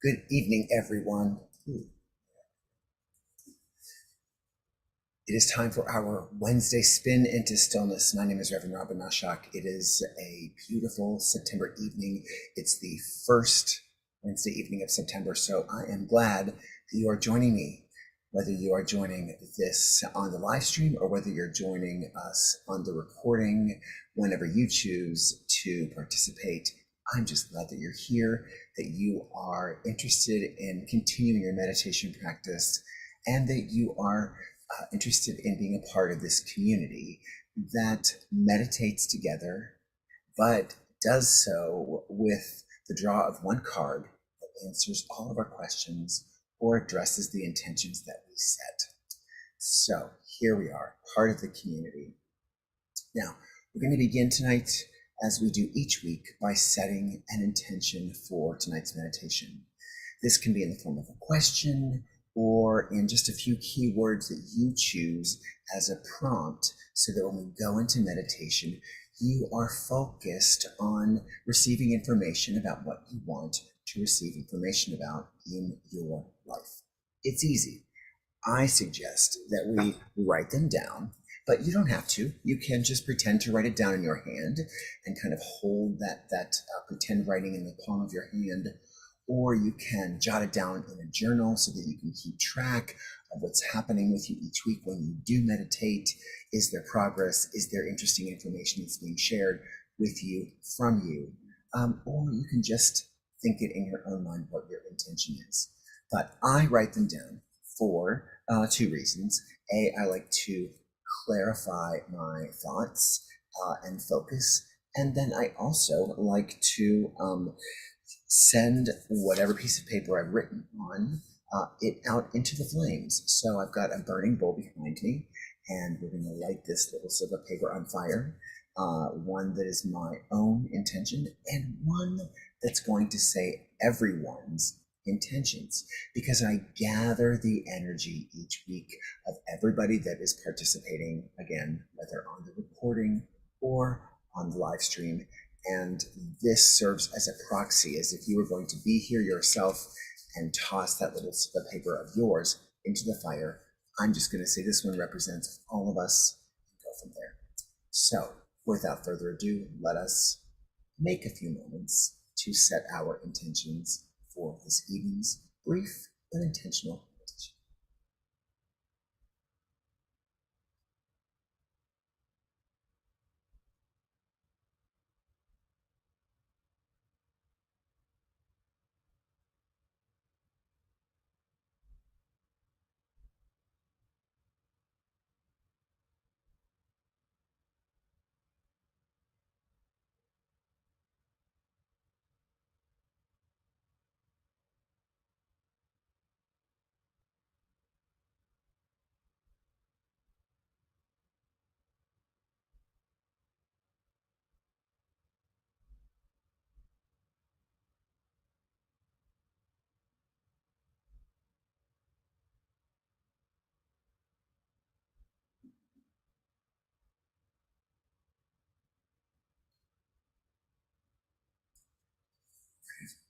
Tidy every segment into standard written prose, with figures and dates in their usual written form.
Good evening, everyone. It is time for our Wednesday spin into stillness. My name is Reverend Robin Nashak. It is a beautiful September evening. It's the first Wednesday evening of September, so I am glad that you are joining me, whether you are joining this on the live stream or whether you're joining us on the recording, whenever you choose to participate. I'm just glad that you're here, that you are interested in continuing your meditation practice, and that you are interested in being a part of this community that meditates together, but does so with the draw of one card that answers all of our questions or addresses the intentions that we set. So here we are, part of the community. Now, we're going to begin tonight, as we do each week, by setting an intention for tonight's meditation. This can be in the form of a question or in just a few keywords that you choose as a prompt, so that when we go into meditation, you are focused on receiving information about what you want to receive information about in your life. It's easy. I suggest that we write them down, but you don't have to. You can just pretend to write it down in your hand and kind of hold that pretend writing in the palm of your hand, or you can jot it down in a journal so that you can keep track of what's happening with you each week when you do meditate. Is there progress? Is there interesting information that's being shared with you, from you? Or you can just think it in your own mind what your intention is. But I write them down for two reasons. I like to clarify my thoughts and focus. And then I also like to send whatever piece of paper I've written on it out into the flames. So I've got a burning bowl behind me, and we're going to light this little slip of paper on fire. One that is my own intention, and one that's going to say everyone's intentions, because I gather the energy each week of everybody that is participating, again, whether on the recording or on the live stream. And this serves as a proxy, as if you were going to be here yourself and toss that little slip of paper of yours into the fire. I'm just going to say this one represents all of us and go from there. So without further ado, let us make a few moments to set our intentions for this evening's brief but intentional meditation.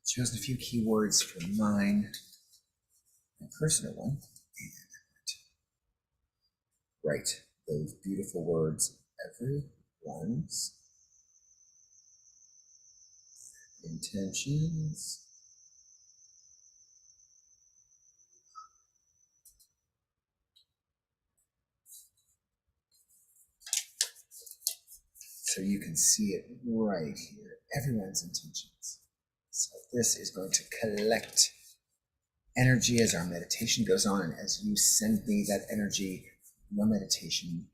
Chosen a few keywords for mine, my personal one, and write those beautiful words, everyone's intentions. So you can see it right here, everyone's intentions. So this is going to collect energy as our meditation goes on, and as you send me that energy, your meditation,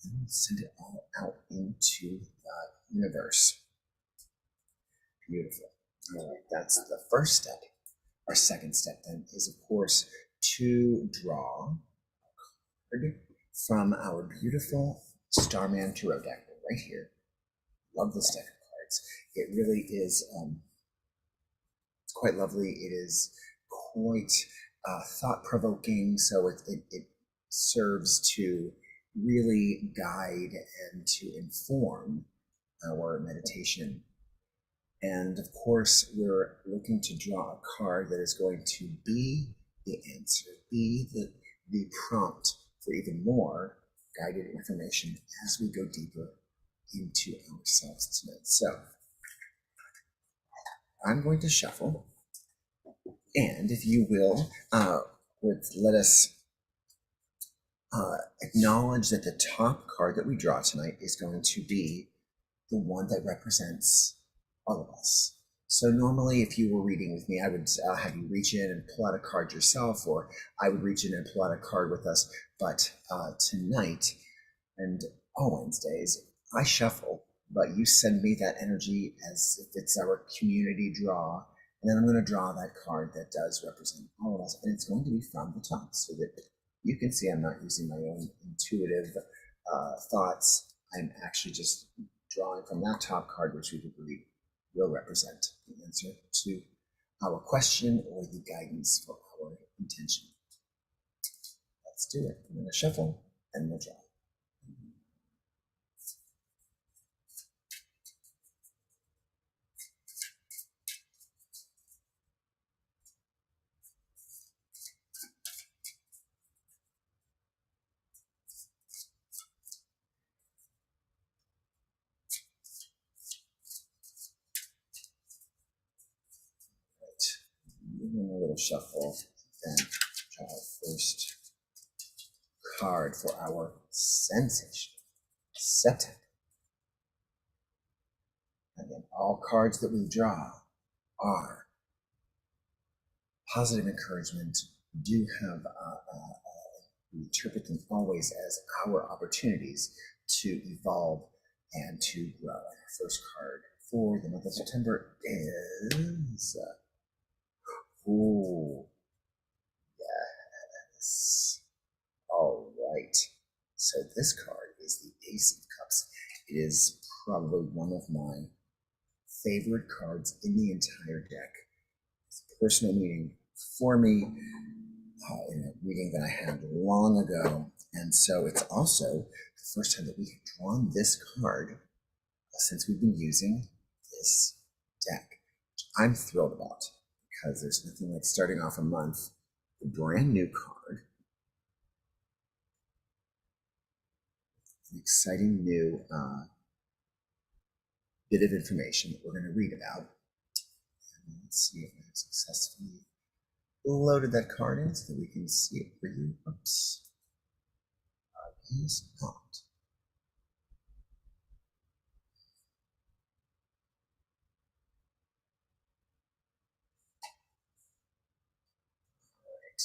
and we'll send it all out into the universe. Beautiful. All right, that's the first step. Our second step then is, of course, to draw a card from our beautiful Starman Tarot deck right here. Love this deck of cards. It really is it's quite lovely. It is quite thought-provoking, so it serves to really guide and to inform our meditation. And of course, we're looking to draw a card that is going to be the answer, be the prompt for even more guided information as we go deeper into ourselves tonight. So I'm going to shuffle, and if you will, let us acknowledge that the top card that we draw tonight is going to be the one that represents all of us. So normally, if you were reading with me, I would have you reach in and pull out a card yourself, or I would reach in and pull out a card with us. But tonight and all Wednesdays, I shuffle, but you send me that energy as if it's our community draw. And then I'm going to draw that card that does represent all of us. And it's going to be from the top so that you can see I'm not using my own intuitive thoughts. I'm actually just drawing from that top card, which we've agreed will represent the answer to our question or the guidance for our intention. Let's do it. I'm going to shuffle and we'll draw. Right. A little shuffle, then draw our first card for our Sensational September. Again, all cards that we draw are positive encouragement. We do have, we interpret them always as our opportunities to evolve and to grow. And our first card for the month of September is, ooh, yes. All right. So this card is the Ace of Cups. It is probably one of my favorite cards in the entire deck. It's a personal meaning for me in a reading that I had long ago. And so it's also the first time that we have drawn this card since we've been using this deck, which I'm thrilled about because there's nothing like starting off a month with a brand new card, an exciting new bit of information that we're going to read about. And let's see if I have successfully loaded that card in so that we can see it for you. Oops. It is not. All right.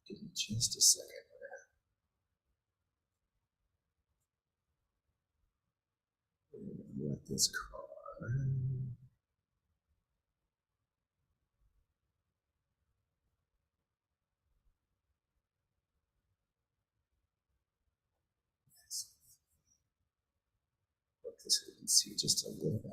Give me just a second. Let this card. Look this so we can see just a little bit.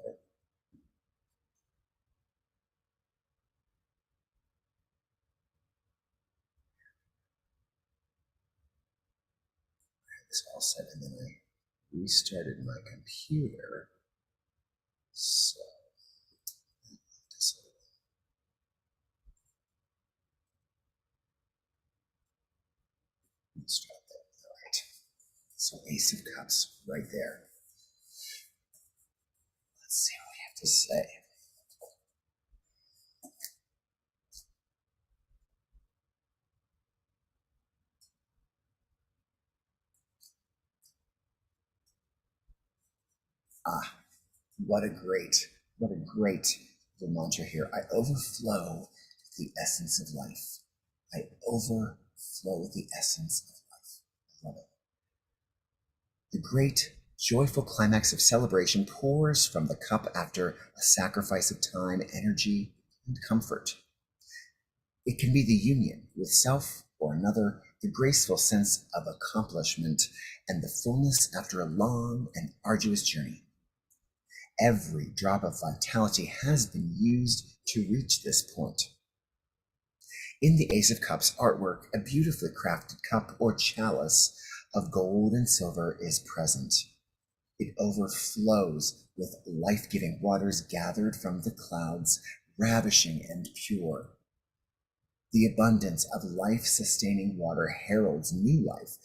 I had this all set and then I restarted my computer. So let's try that. All right. So Ace of Cups right there. Let's see what we have to say. What a great mantra here. I overflow with the essence of life. I overflow with the essence of life. I love it. The great, joyful climax of celebration pours from the cup after a sacrifice of time, energy, and comfort. It can be the union with self or another, the graceful sense of accomplishment, and the fullness after a long and arduous journey. Every drop of vitality has been used to reach this point. In the Ace of Cups artwork, a beautifully crafted cup or chalice of gold and silver is present. It overflows with life-giving waters gathered from the clouds, ravishing and pure. The abundance of life-sustaining water heralds new life,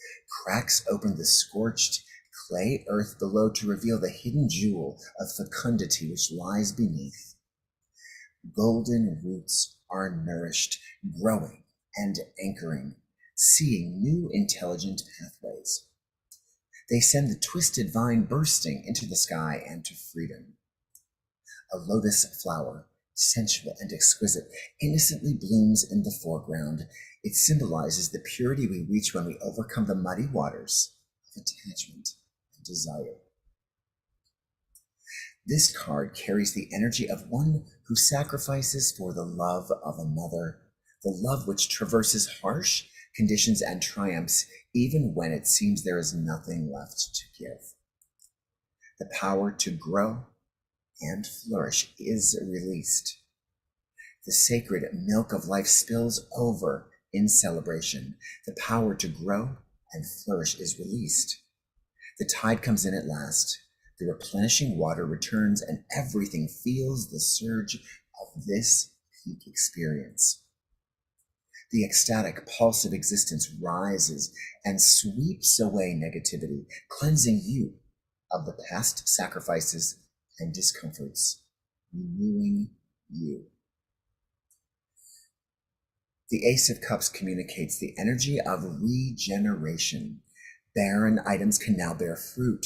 cracks open the scorched clay earth below to reveal the hidden jewel of fecundity which lies beneath. Golden roots are nourished, growing and anchoring, seeing new intelligent pathways. They send the twisted vine bursting into the sky and to freedom. A lotus flower, sensual and exquisite, innocently blooms in the foreground. It symbolizes the purity we reach when we overcome the muddy waters of attachment and desire. This card carries the energy of one who sacrifices for the love of another, the love which traverses harsh conditions and triumphs, even when it seems there is nothing left to give. The power to grow and flourish is released. The sacred milk of life spills over in celebration. The power to grow and flourish is released. The tide comes in at last. The replenishing water returns, and everything feels the surge of this peak experience. The ecstatic pulse of existence rises and sweeps away negativity, cleansing you of the past sacrifices and discomforts, renewing you. The Ace of Cups communicates the energy of regeneration. Barren items can now bear fruit.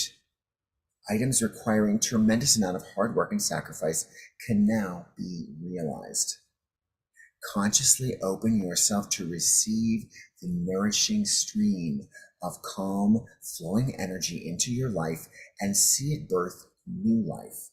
Items requiring tremendous amount of hard work and sacrifice can now be realized. Consciously open yourself to receive the nourishing stream of calm, flowing energy into your life and see it birth new life.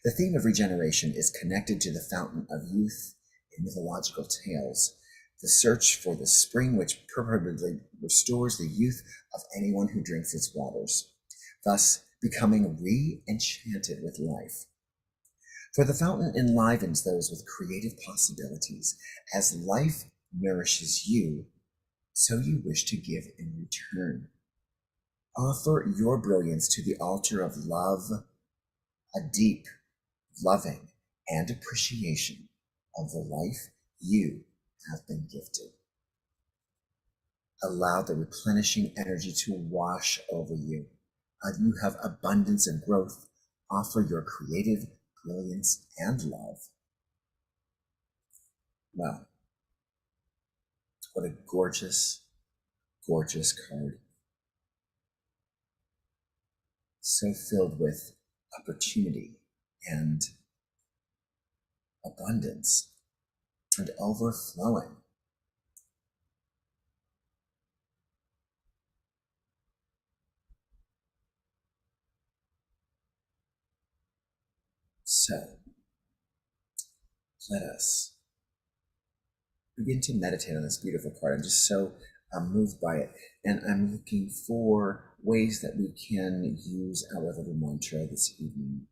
The theme of regeneration is connected to the fountain of youth in mythological tales, the search for the spring which purportedly restores the youth of anyone who drinks its waters, thus becoming re-enchanted with life. For the fountain enlivens those with creative possibilities. As life nourishes you, so you wish to give in return. Offer your brilliance to the altar of love, a deep, loving, and appreciation of the life you have been gifted. Allow the replenishing energy to wash over you. You have abundance and growth. Offer your creative brilliance and love. Wow, what a gorgeous, gorgeous card. So filled with opportunity and abundance and overflowing. So let us begin to meditate on this beautiful card. I'm just so moved by it. And I'm looking for ways that we can use our little mantra this evening.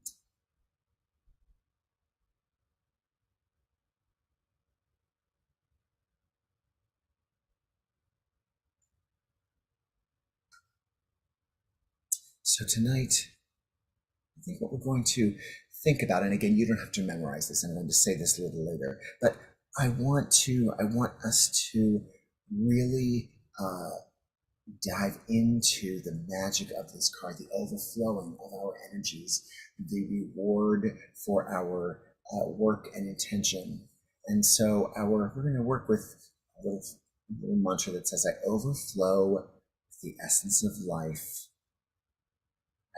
So tonight, I think what we're going to think about, and again, you don't have to memorize this, I'm going to say this a little later, but I want us to really dive into the magic of this card, the overflowing of our energies, the reward for our work and intention. And so we're going to work with a little mantra that says, I overflow with the essence of life.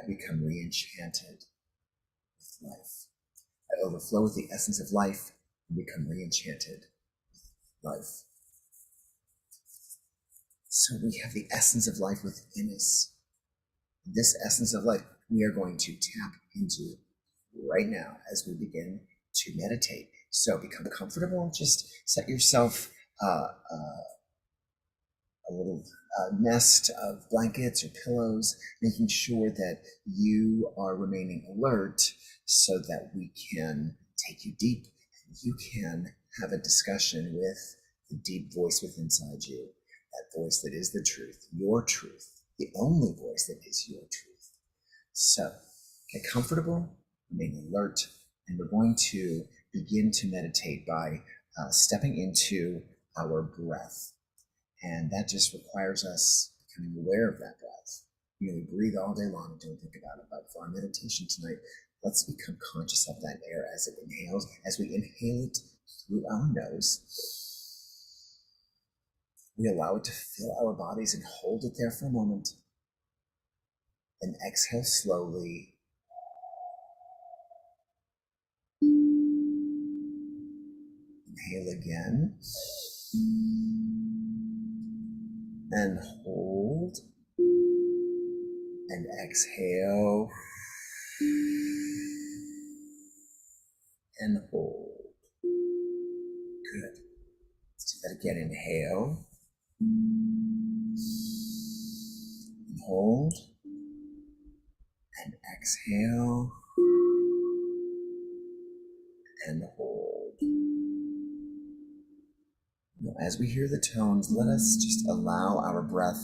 I become re-enchanted with life. I overflow with the essence of life and become re-enchanted with life. So we have the essence of life within us. This essence of life we are going to tap into right now as we begin to meditate. So become comfortable. Just set yourself a little nest of blankets or pillows, making sure that you are remaining alert so that we can take you deep and you can have a discussion with the deep voice within inside you, that voice that is the truth, the only voice that is your truth. So Get comfortable, remain alert, and we're going to begin to meditate by stepping into our breath. And that just requires us becoming aware of that breath. We breathe all day long and don't think about it. But for our meditation tonight, let's become conscious of that air as it inhales. As we inhale it through our nose, we allow it to fill our bodies and hold it there for a moment. And exhale slowly. Inhale again. And hold. And exhale. And hold. Good. Let's do that again. Inhale. And hold. And exhale. And hold. Now, as we hear the tones, let us just allow our breath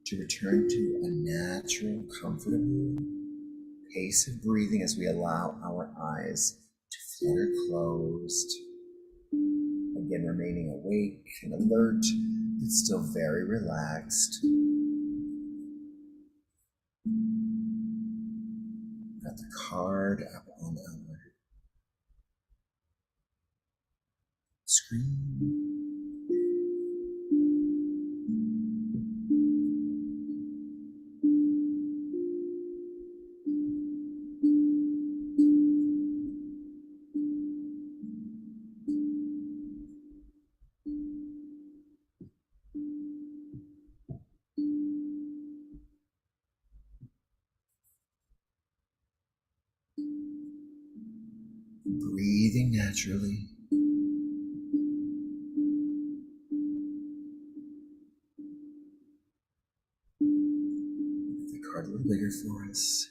to return to a natural, comfortable pace of breathing as we allow our eyes to flutter closed. Again, remaining awake and alert, but still very relaxed. Got the card up on our screen. Breathing naturally. Make the card a little bigger for us.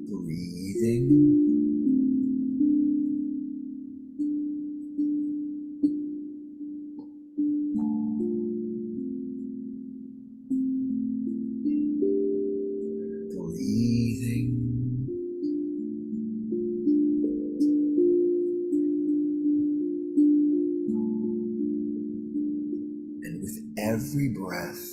Breathing. Breathing. And with every breath,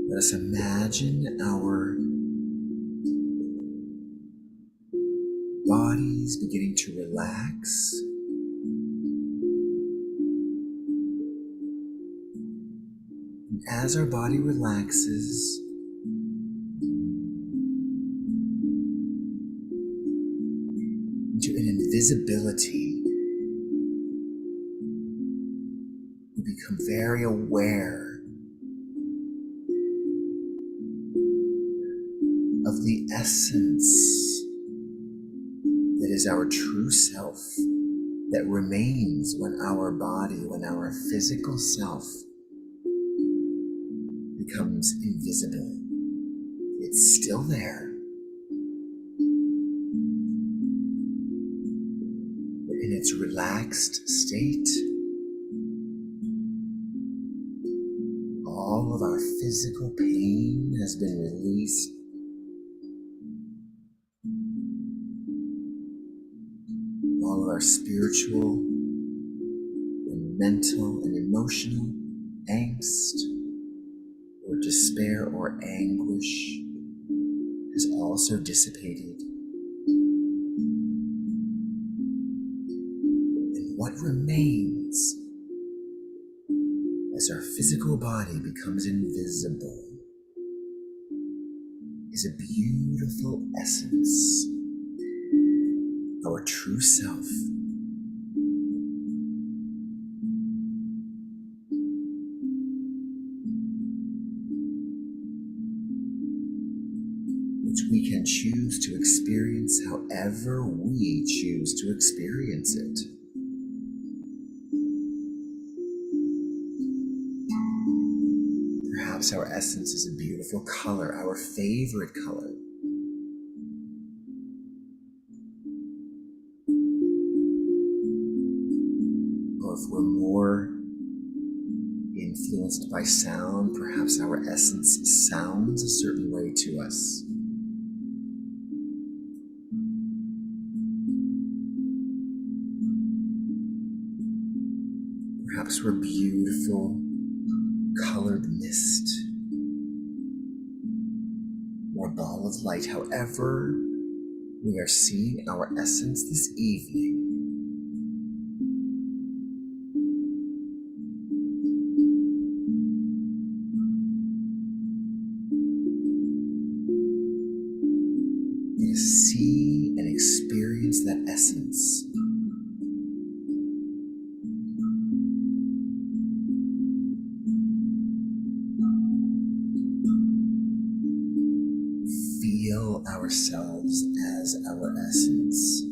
let us imagine our bodies beginning to relax. And as our body relaxes, into an invisibility, we become very aware of the essence that is our true self, that remains when our body, when our physical self becomes invisible. It's still there, but in its relaxed state, all of our physical pain has been released. All of our spiritual and mental and emotional angst or despair or anguish has also dissipated. And what remains as our physical body becomes invisible is a beautiful essence, our true self, which we can choose to experience however we choose to experience it. Perhaps our essence is a beautiful color, our favorite color. Or if we're more influenced by sound, perhaps our essence sounds a certain way to us. Perhaps we're beautiful colored mist or a ball of light. However we are seeing our essence this evening, is see and experience that essence. Feel ourselves as our essence.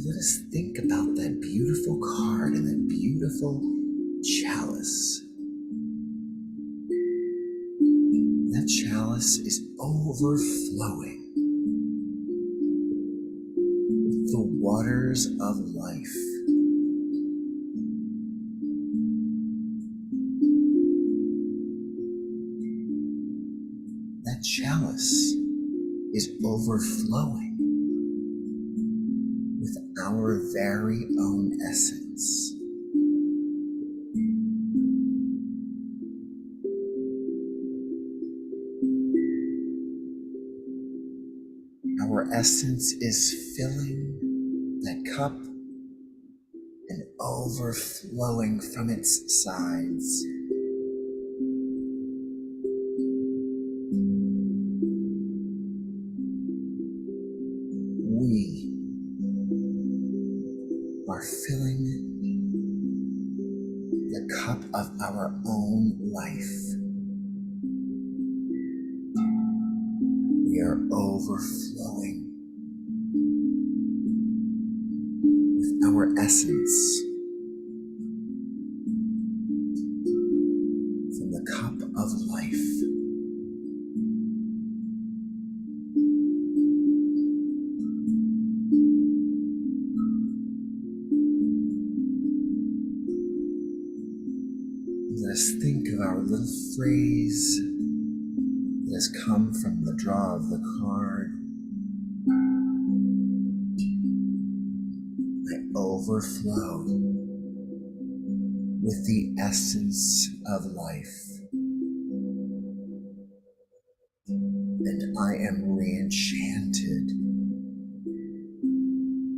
Let us think about that beautiful card and that beautiful chalice. That chalice is overflowing with the waters of life. That chalice is overflowing with our very own essence. Our essence is filling that cup and overflowing from its sides. We are filling the cup of our own life. We are overflowing with our essence from the cup of life. Let us think of our little phrase that has come from the draw of the card. I overflow with the essence of life, and I am re-enchanted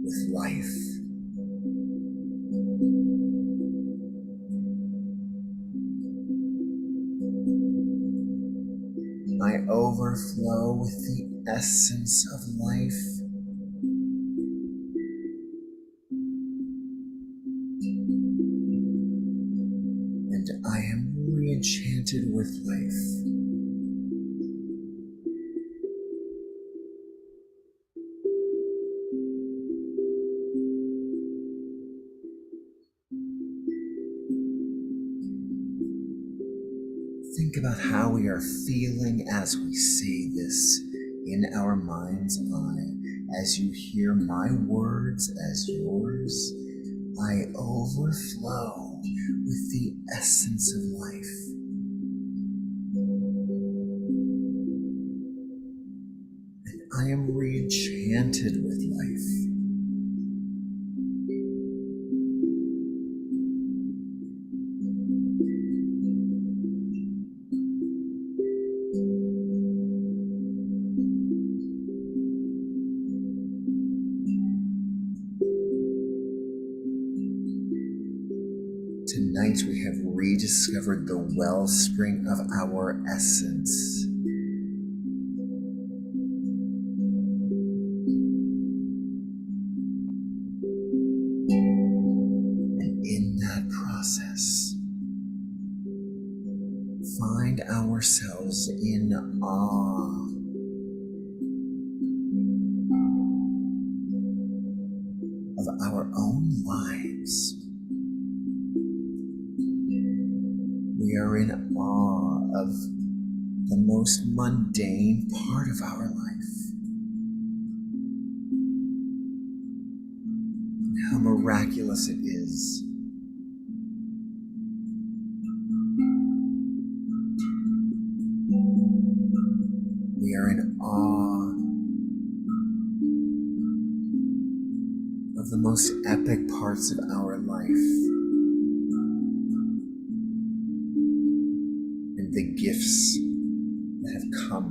with life. I overflow with the essence of life, and I am re-enchanted with life. Think about how we are feeling as we say this in our mind's eye. As you hear my words as yours, I overflow with the essence of life. And I am re-enchanted with life. tonight we have rediscovered the wellspring of our essence. And in that process, find ourselves in awe of our own lives. We are in awe of the most mundane part of our life, and how miraculous it is. We are in awe of the most epic parts of our life and the gifts that have come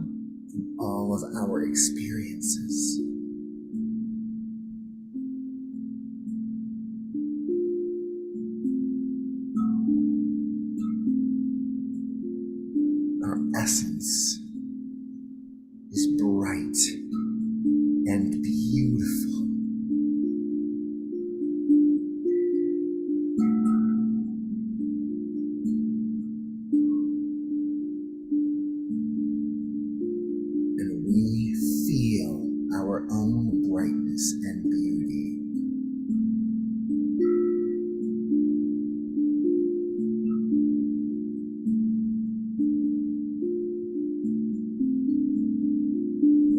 from all of our experiences. Our essence is bright and beautiful. And we feel our own brightness and beauty.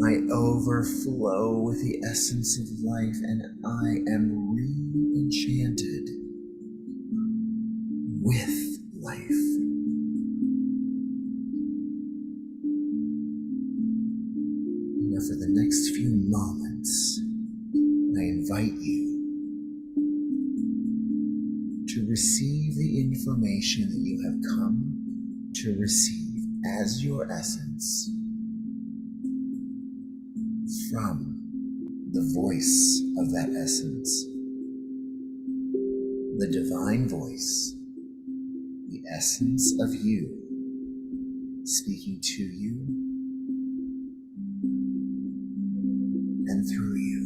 I overflow with the essence of life, and I am re-enchanted with life. Now for the next few moments, I invite you to receive the information that you have come to receive as your essence from the voice of that essence, the divine voice, the essence of you, speaking to you and through you.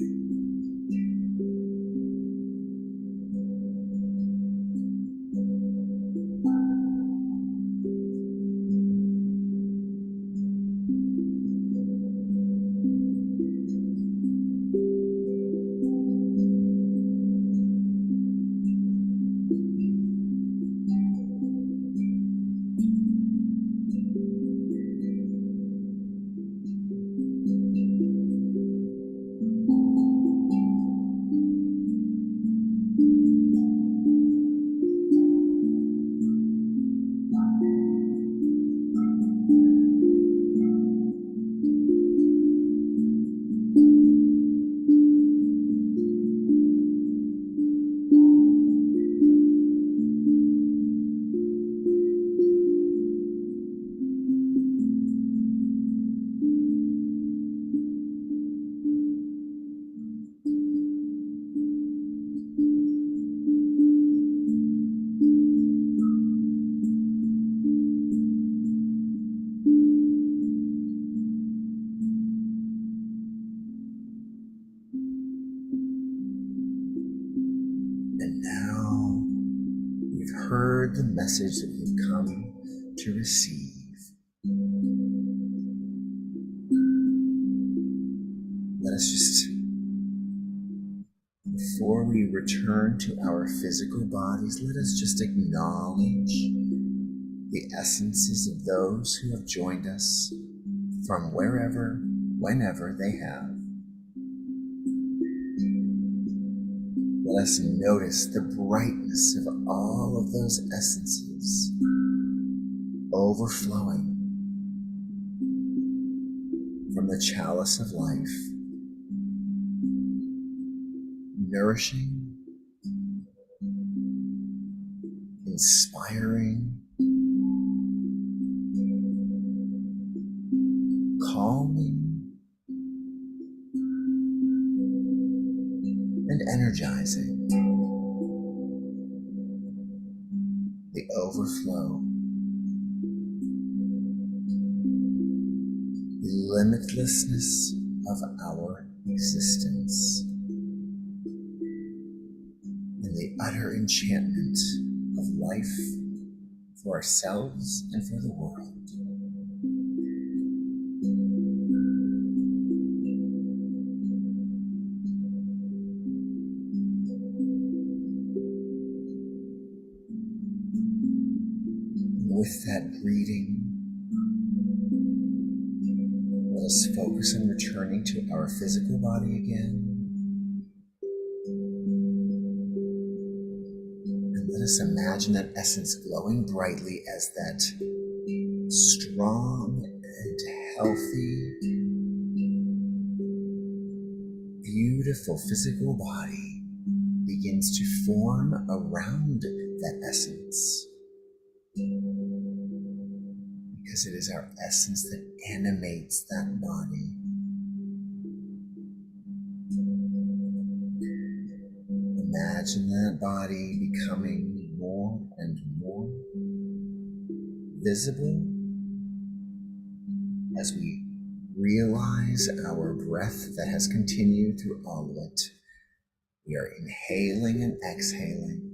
And now we've heard the message that we've come to receive. Let us just, before we return to our physical bodies, let us just acknowledge the essences of those who have joined us from wherever, whenever they have. Let us notice the brightness of all of those essences overflowing from the chalice of life, nourishing, inspiring, calming, and energizing. overflow, the limitlessness of our existence, and the utter enchantment of life for ourselves and for the world. With that breathing, let us focus on returning to our physical body again. And let us imagine that essence glowing brightly as that strong and healthy, beautiful physical body begins to form around that essence. Because it is our essence that animates that body. Imagine that body becoming more and more visible as we realize our breath that has continued through all of it. We are inhaling and exhaling,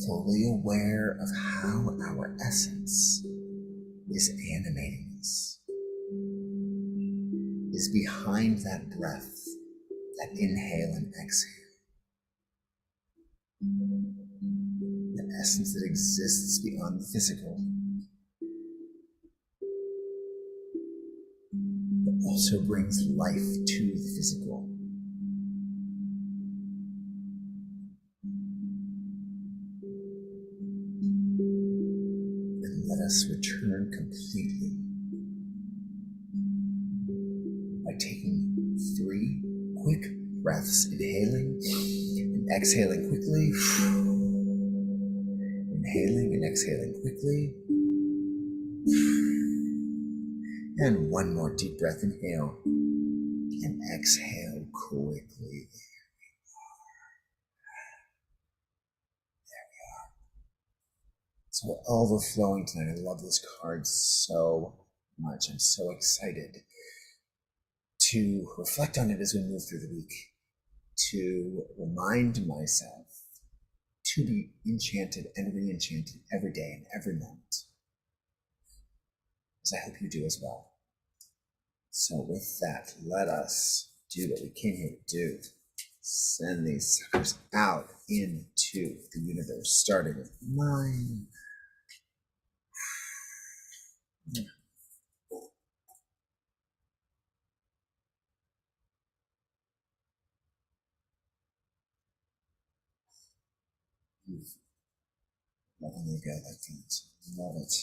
fully aware of how our essence is animating us, is behind that breath, that inhale and exhale. The essence that exists beyond the physical, but also brings life to the physical. And let us return completely by taking 3 quick breaths, inhaling and exhaling quickly. Inhaling and exhaling quickly. And one more deep breath, inhale and exhale quickly. There we are. So we're overflowing tonight. I love this card so much. I'm so excited to reflect on it as we move through the week, to remind myself to be enchanted and re-enchanted every day and every moment, as I hope you do as well. So with that, let us do what we came here to do. Send these suckers out into the universe, starting with 9. Letting me go like that. Love it.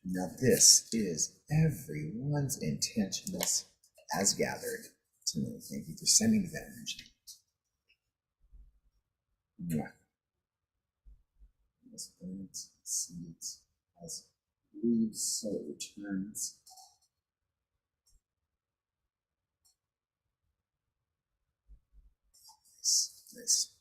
Now this is everyone's intentions as gathered tonight. Thank you for sending me that energy. Yeah. As birds, seeds, as leaves, so it returns. Nice.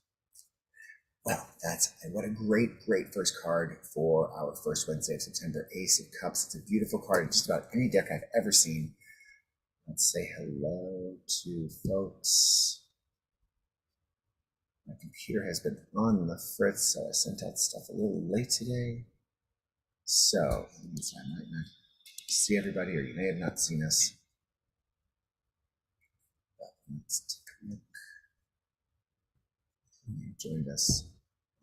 Well, that's what a great, great first card for our first Wednesday of September. Ace of Cups. It's a beautiful card in just about any deck I've ever seen. Let's say hello to folks. My computer has been on the fritz, so I sent out stuff a little late today. So that means I might not see everybody, or you may have not seen us. But let's take a look. You joined us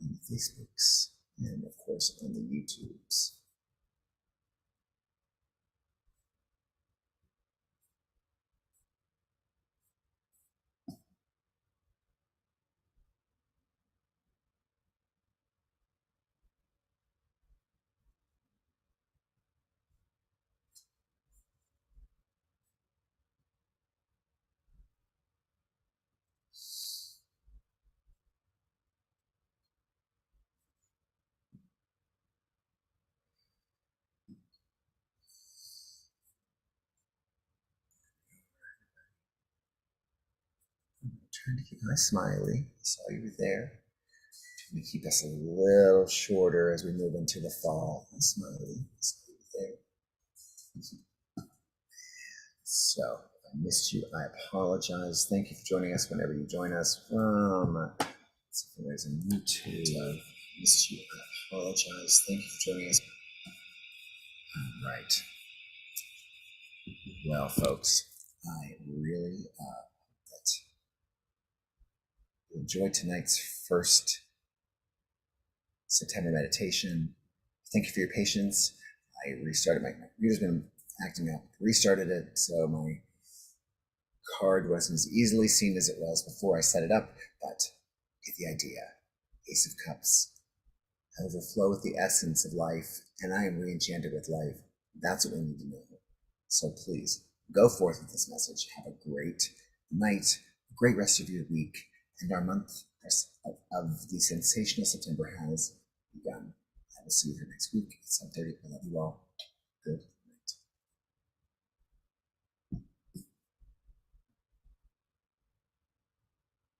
on the Facebooks and, of course, on the YouTubes. Trying to keep my smiley. I saw you were there. We keep this a little shorter as we move into the fall. Smiley. There. So, if I missed you, I apologize. Thank you for joining us whenever you join us from. Let's see if there's a YouTube. Missed you, I apologize. Thank you for joining us. All right. Well, folks, I really that you enjoyed tonight's first September meditation. Thank you for your patience. I restarted my computer's been acting up. Restarted it so my card wasn't as easily seen as it was before I set it up, but get the idea. Ace of Cups. Overflow with the essence of life, and I am re-enchanted with life. That's what we need to know. So please, go forth with this message. Have a great night, a great rest of your week, and our month of the Sensational September has begun. I will see you here next week at 7:30. I love you all. Good